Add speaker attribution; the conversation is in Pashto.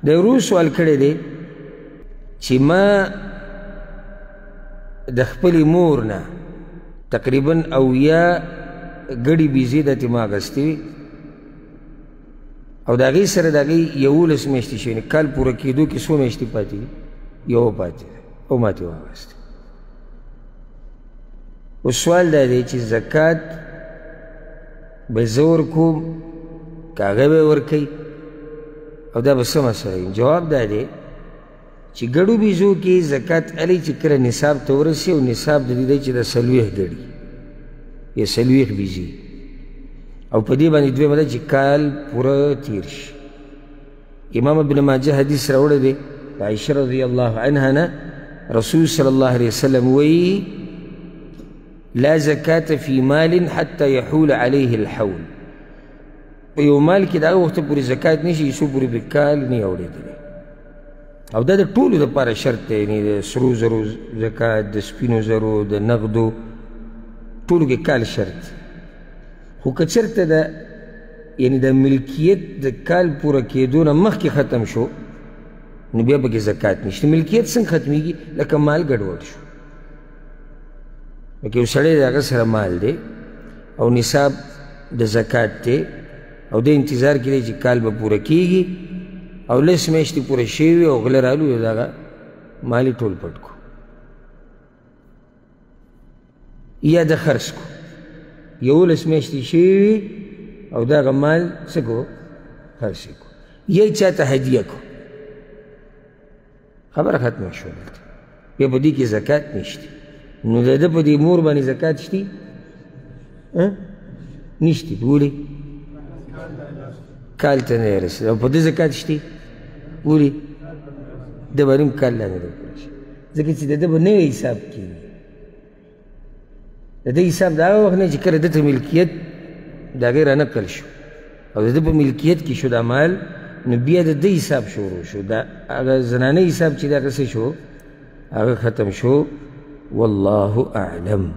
Speaker 1: دا ورو سوال کړی دی چې ما د خپلې مور نه تقریبا 80 ګډې بیزې داسې ما اخیستې وي او د هغې سره د هغې 11 میاشتې شوي کال پوره کېدو کې څو میاشتې پاتې دي یوه پاتې ده او ما ترې واخیستې اوس سوال دا دی چې زکات به زه ورکوم که هغه به ورکوي او دا به څه مسله وي جواب دا دی چې ګډو بیزو کې زکات هلې چې کله نصاب ته ورسي او نصاب د دې دی چې د 40 ګډي یا 40 بیزې او په دې باندې دویمه ده چې کال پوره تیر شي امام ابن ماجه حدیث راوړی دی د عایشه رضی الله عنها نه رسول صلی الله علیه وسلم وایي لا زکات فی مال حتی یحول علیه الحول په یو مال کې د هغه وخته پورې زکات نشي څو پورې به کال نه اوړېدلی او دا د ټولو دپاره شرط دی یعنې د سرو زرو زکات د سپینو زرو د نغدو ټولو کې کال شرط خو که چېرته د یعنې د ملکیت د کال پوره کېدو نه مخکې ختم شو نو بیا پکې زکات نشته ملکیت څنګه ختمیږي لکه مال ګډوډ شو لکه یو سړی د هغه سره مال دی او نصاب د زکات دی او د انتظار کې دی چې کال به پوره کېږي او 10 میاشتې پوره شوي وي او غله رالو د هغه مال یې ټول پټ کړو یا د خرڅ کړو 11 میاشتې شوي وي او د هغه مال څه کړو خرڅ یې کړو یا یې چا ته هدیه کړو خبره ختمه شوه دلته بیا په دې کې زکات نشته نو د ده په دې مور باندې زکات شتي نشتي ولې کال ته نه رسېد او په دې زکات شتي ولې ده باندې هم کال لا نه دی پوره شوی ځکه چې د ده به نوی حساب کېږي د ده حساب د هغه وخت نه چې کله ده ته ملکیت د هغې رانقل شو او د ده په ملکیت کې شو دا مال نو بیا د ده حساب شروع شو دا هغه زنانه حساب چې د هغه څه شو هغه ختم شو والله اعلم